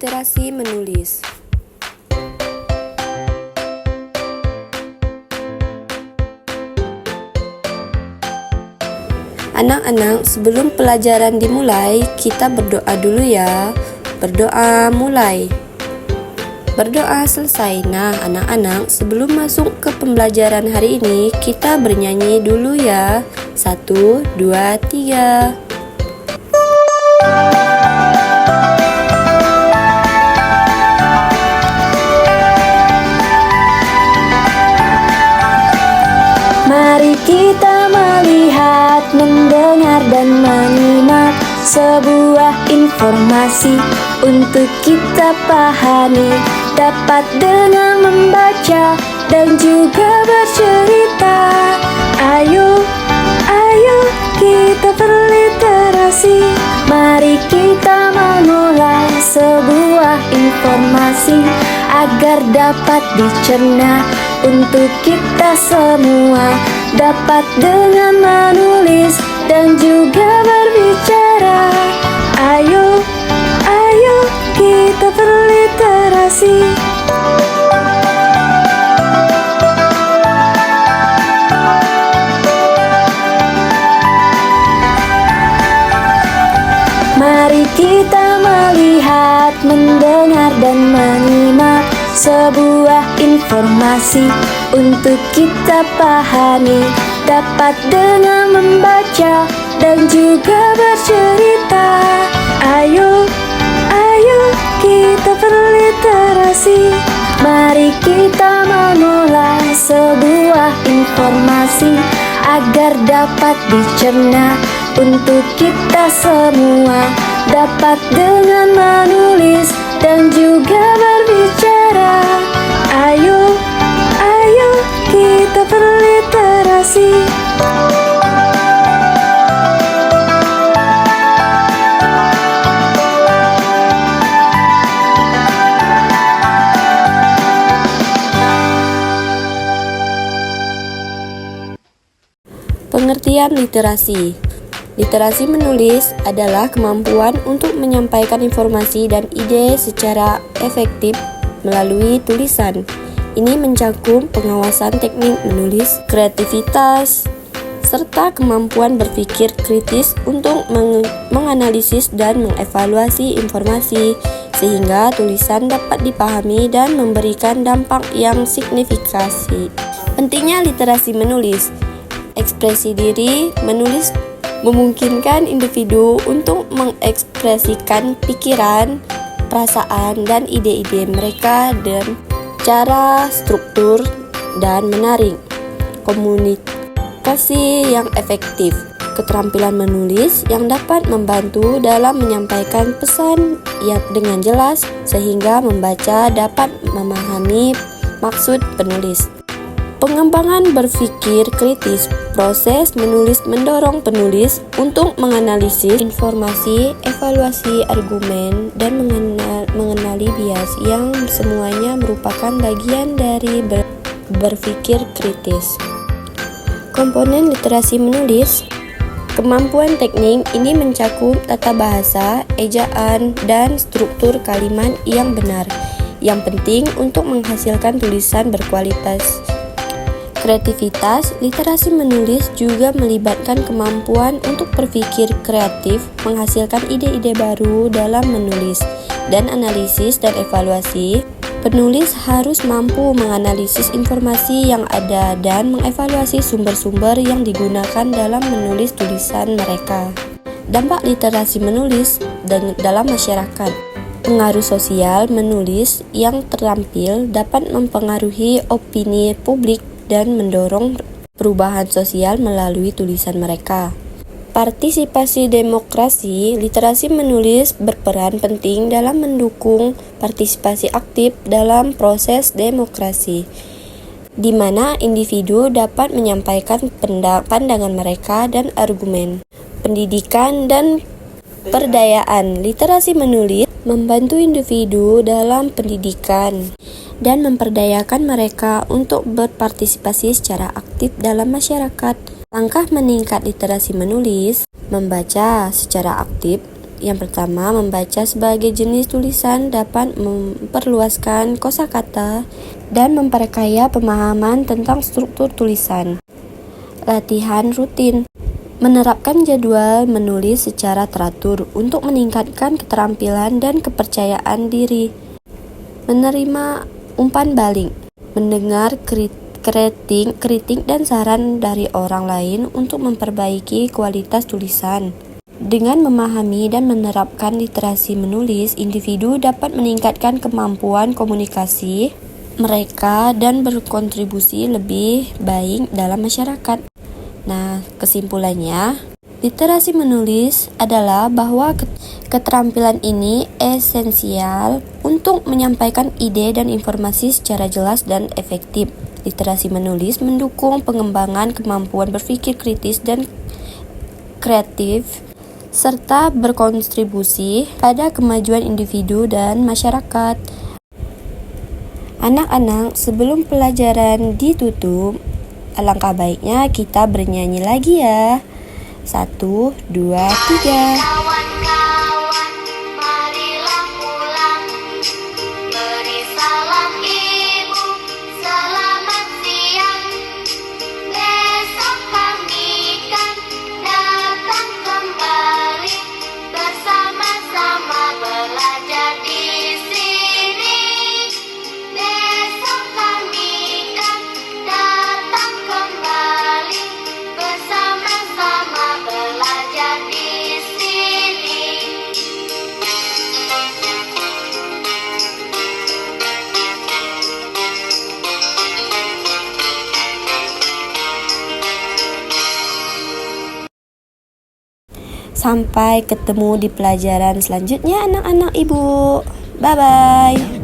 literasi menulis. Anak-anak, sebelum pelajaran dimulai, kita berdoa dulu ya. Berdoa mulai. Berdoa selesai. Nah, anak-anak, sebelum masuk ke pembelajaran hari ini, kita bernyanyi dulu ya. 1, 2, 3. Mari kita melihat, mendengar dan menyimak sebuah informasi untuk kita pahami, dapat dengan membaca dan juga bercerita. Ayo kita berliterasi. Mari kita mengolah sebuah informasi agar dapat dicerna untuk kita semua, dapat dengan menulis dan juga berbicara. Ayo kita berliterasi. Mari kita melihat, mendengar dan menyimak sebuah informasi untuk kita pahami, dapat dengan membaca dan juga bercerita. Ayo kita berliterasi. Mari kita mengolah sebuah informasi agar dapat dicerna untuk kita semua, dapat dengan menulis dan juga berbicara. Ayo kita berliterasi. Pengertian literasi. Literasi menulis adalah kemampuan untuk menyampaikan informasi dan ide secara efektif melalui tulisan. Ini mencakup pengawasan teknik menulis, kreativitas, serta kemampuan berpikir kritis untuk menganalisis dan mengevaluasi informasi, sehingga tulisan dapat dipahami dan memberikan dampak yang signifikan. Pentingnya literasi menulis. Ekspresi diri menulis memungkinkan individu untuk mengekspresikan pikiran, perasaan, dan ide-ide mereka dengan cara struktur dan menarik. Komunikasi yang efektif. Keterampilan menulis yang dapat membantu dalam menyampaikan pesan yang dengan jelas sehingga membaca dapat memahami maksud penulis. Pengembangan berpikir kritis. Proses menulis mendorong penulis untuk menganalisis informasi, evaluasi argumen, dan mengenali bias yang semuanya merupakan bagian dari berpikir kritis. Komponen literasi menulis. Kemampuan teknik ini mencakup tata bahasa, ejaan, dan struktur kalimat yang benar, yang penting untuk menghasilkan tulisan berkualitas. Kreativitas. Literasi menulis juga melibatkan kemampuan untuk berpikir kreatif, menghasilkan ide-ide baru dalam menulis, dan analisis dan evaluasi. Penulis harus mampu menganalisis informasi yang ada dan mengevaluasi sumber-sumber yang digunakan dalam menulis tulisan mereka. Dampak literasi menulis dalam masyarakat. Pengaruh sosial menulis yang terampil dapat mempengaruhi opini publik dan mendorong perubahan sosial melalui tulisan mereka. Partisipasi demokrasi. Literasi menulis berperan penting dalam mendukung partisipasi aktif dalam proses demokrasi, di mana individu dapat menyampaikan pandangan mereka dan argumen. Pendidikan dan perdayaan. Literasi menulis membantu individu dalam pendidikan dan memperdayakan mereka untuk berpartisipasi secara aktif dalam masyarakat. Langkah meningkat literasi menulis, membaca secara aktif, Yang pertama, membaca sebagai jenis tulisan dapat memperluaskan kosakata dan memperkaya pemahaman tentang struktur tulisan. Latihan rutin. Menerapkan jadwal menulis secara teratur untuk meningkatkan keterampilan dan kepercayaan diri. Menerima umpan balik. Mendengar kritik dan saran dari orang lain untuk memperbaiki kualitas tulisan. Dengan memahami dan menerapkan literasi menulis, individu dapat meningkatkan kemampuan komunikasi mereka dan berkontribusi lebih baik dalam masyarakat. Nah, kesimpulannya, literasi menulis adalah bahwa keterampilan ini esensial untuk menyampaikan ide dan informasi secara jelas dan efektif. Literasi menulis mendukung pengembangan kemampuan berpikir kritis dan kreatif, serta berkontribusi pada kemajuan individu dan masyarakat. Anak-anak, sebelum pelajaran ditutup, alangkah baiknya kita bernyanyi lagi ya. 1, 2, 3. Kawan-kawan, marilah pulang. Beri salam ibu, selamat siang. Besok kami kan datang kembali, bersama-sama belajar di sini. Besok kami kan datang kembali, bersama-sama belajar di sini. Sampai ketemu di pelajaran selanjutnya anak-anak ibu. Bye-bye.